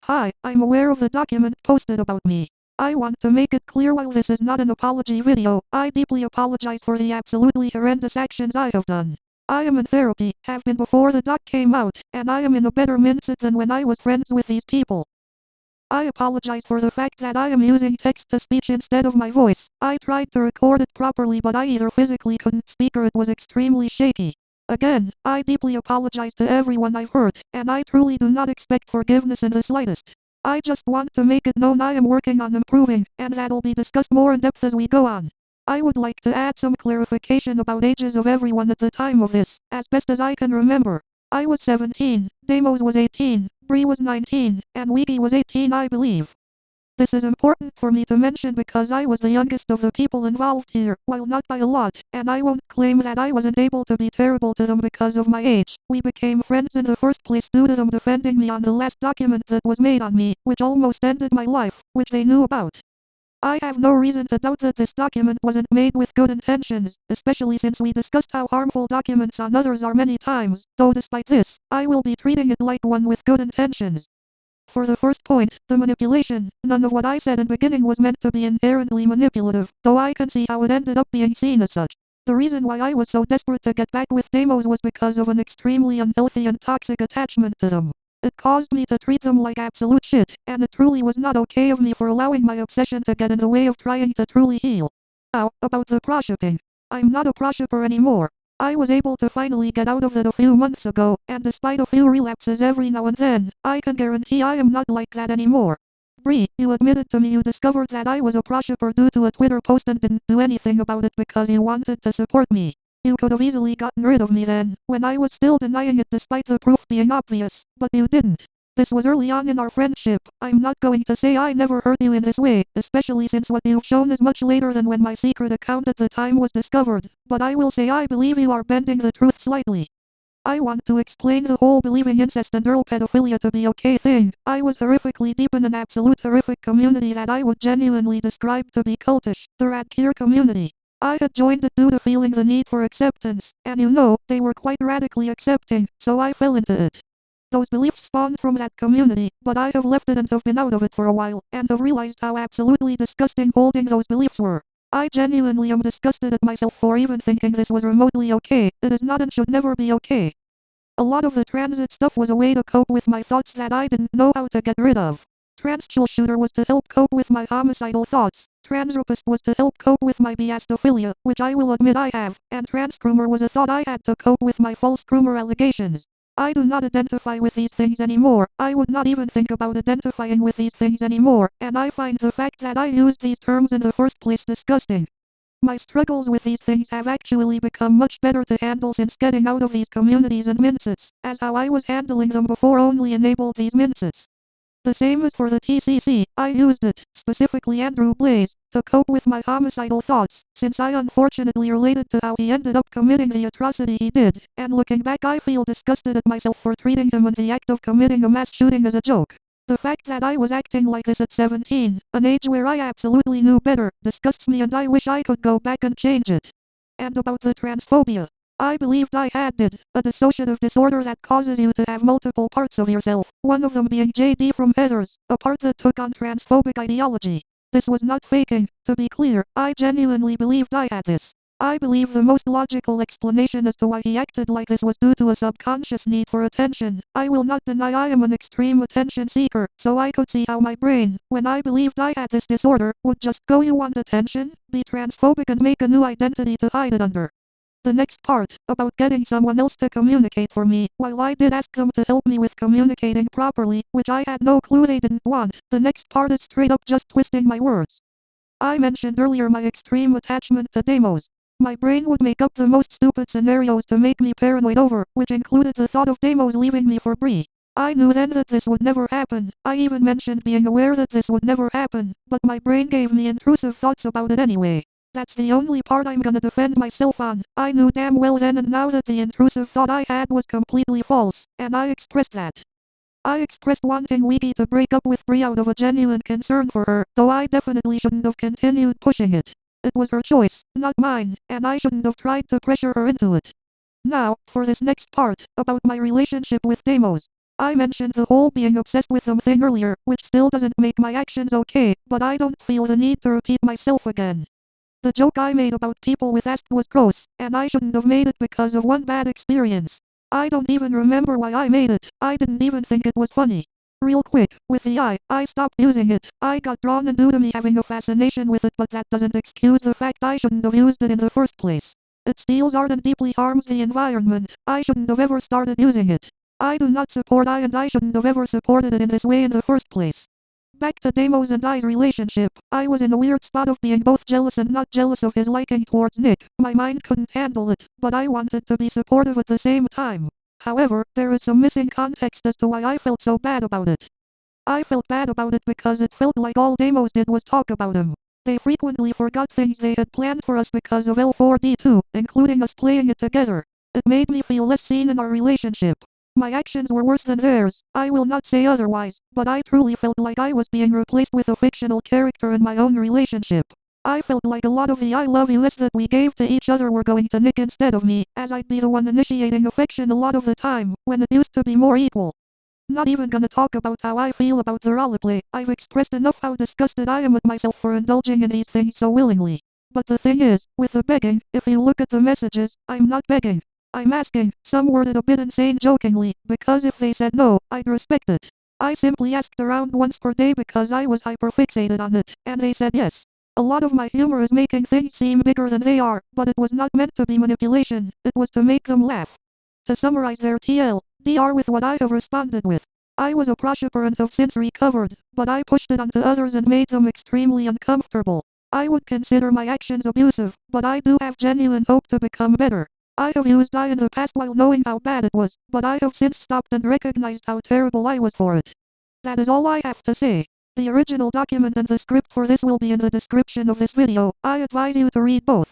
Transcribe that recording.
Hi, I'm aware of the document posted about me. I want to make it clear while this is not an apology video, I deeply apologize for the absolutely horrendous actions I have done. I am in therapy, have been before the doc came out, and I am in a better mindset than when I was friends with these people. I apologize for the fact that I am using text-to-speech instead of my voice. I tried to record it properly but I either physically couldn't speak or it was extremely shaky. Again, I deeply apologize to everyone I've hurt, and I truly do not expect forgiveness in the slightest. I just want to make it known I am working on improving, and that'll be discussed more in depth as we go on. I would like to add some clarification about ages of everyone at the time of this, as best as I can remember. I was 17, Demos was 18, Bree was 19, and Wiki was 18 I believe. This is important for me to mention because I was the youngest of the people involved here, while not by a lot, and I won't claim that I wasn't able to be terrible to them because of my age. We became friends in the first place due to them defending me on the last document that was made on me, which almost ended my life, which they knew about. I have no reason to doubt that this document wasn't made with good intentions, especially since we discussed how harmful documents on others are many times, though despite this, I will be treating it like one with good intentions. For the first point, the manipulation, none of what I said in beginning was meant to be inherently manipulative, though I can see how it ended up being seen as such. The reason why I was so desperate to get back with Demos was because of an extremely unhealthy and toxic attachment to them. It caused me to treat them like absolute shit, and it truly was not okay of me for allowing my obsession to get in the way of trying to truly heal. Now, about the proshipping. I'm not a proshipper anymore. I was able to finally get out of it a few months ago, and despite a few relapses every now and then, I can guarantee I am not like that anymore. Bree, you admitted to me you discovered that I was a proshipper due to a Twitter post and didn't do anything about it because you wanted to support me. You could have easily gotten rid of me then, when I was still denying it despite the proof being obvious, but you didn't. This was early on in our friendship. I'm not going to say I never hurt you in this way, especially since what you've shown is much later than when my secret account at the time was discovered, but I will say I believe you are bending the truth slightly. I want to explain the whole believing incest and girl pedophilia to be okay thing. I was horrifically deep in an absolute horrific community that I would genuinely describe to be cultish, the Radkeer community. I had joined it due to feeling the need for acceptance, and you know, they were quite radically accepting, so I fell into it. Those beliefs spawned from that community, but I have left it and have been out of it for a while, and have realized how absolutely disgusting holding those beliefs were. I genuinely am disgusted at myself for even thinking this was remotely okay. It is not and should never be okay. A lot of the transit stuff was a way to cope with my thoughts that I didn't know how to get rid of. Transchooler was to help cope with my homicidal thoughts. Transrapist was to help cope with my biastophilia, which I will admit I have, and transgroomer was a thought I had to cope with my false groomer allegations. I do not identify with these things anymore. I would not even think about identifying with these things anymore, and I find the fact that I used these terms in the first place disgusting. My struggles with these things have actually become much better to handle since getting out of these communities and mindsets, as how I was handling them before only enabled these mindsets. The same as for the TCC, I used it, specifically Andrew Blaze, to cope with my homicidal thoughts, since I unfortunately related to how he ended up committing the atrocity he did, and looking back I feel disgusted at myself for treating him in the act of committing a mass shooting as a joke. The fact that I was acting like this at 17, an age where I absolutely knew better, disgusts me and I wish I could go back and change it. And about the transphobia. I believed I had it, a dissociative disorder that causes you to have multiple parts of yourself, one of them being JD from Heathers, a part that took on transphobic ideology. This was not faking, to be clear, I genuinely believed I had this. I believe the most logical explanation as to why he acted like this was due to a subconscious need for attention. I will not deny I am an extreme attention seeker, so I could see how my brain, when I believed I had this disorder, would just go you want attention, be transphobic and make a new identity to hide it under. The next part, about getting someone else to communicate for me, while I did ask them to help me with communicating properly, which I had no clue they didn't want, the next part is straight up just twisting my words. I mentioned earlier my extreme attachment to Demos. My brain would make up the most stupid scenarios to make me paranoid over, which included the thought of Demos leaving me for Bree. I knew then that this would never happen. I even mentioned being aware that this would never happen, but my brain gave me intrusive thoughts about it anyway. That's the only part I'm gonna defend myself on. I knew damn well then and now that the intrusive thought I had was completely false, and I expressed that. I expressed wanting Wiki to break up with Bree out of a genuine concern for her, though I definitely shouldn't have continued pushing it. It was her choice, not mine, and I shouldn't have tried to pressure her into it. Now, for this next part, about my relationship with Demos. I mentioned the whole being obsessed with them thing earlier, which still doesn't make my actions okay, but I don't feel the need to repeat myself again. The joke I made about people with asthma was gross, and I shouldn't have made it because of one bad experience. I don't even remember why I made it. I didn't even think it was funny. Real quick, with the I stopped using it. I got drawn into to me having a fascination with it, but that doesn't excuse the fact I shouldn't have used it in the first place. It steals art and deeply harms the environment. I shouldn't have ever started using it. I do not support and I shouldn't have ever supported it in this way in the first place. Back to Deimos and I's relationship. I was in a weird spot of being both jealous and not jealous of his liking towards Nick. My mind couldn't handle it, but I wanted to be supportive at the same time. However, there is some missing context as to why I felt so bad about it. I felt bad about it because it felt like all Deimos did was talk about him. They frequently forgot things they had planned for us because of L4D2, including us playing it together. It made me feel less seen in our relationship. My actions were worse than theirs, I will not say otherwise, but I truly felt like I was being replaced with a fictional character in my own relationship. I felt like a lot of the I love you lists that we gave to each other were going to Nick instead of me, as I'd be the one initiating affection a lot of the time, when it used to be more equal. Not even gonna talk about how I feel about the roleplay. I've expressed enough how disgusted I am with myself for indulging in these things so willingly. But the thing is, with the begging, if you look at the messages, I'm not begging. I'm asking, some worded a bit insane jokingly, because if they said no, I'd respect it. I simply asked around once per day because I was hyperfixated on it, and they said yes. A lot of my humor is making things seem bigger than they are, but it was not meant to be manipulation, it was to make them laugh. To summarize their TLDR with what I have responded with. I was a proshipper and have since recovered, but I pushed it onto others and made them extremely uncomfortable. I would consider my actions abusive, but I do have genuine hope to become better. I have used I in the past while knowing how bad it was, but I have since stopped and recognized how terrible I was for it. That is all I have to say. The original document and the script for this will be in the description of this video. I advise you to read both.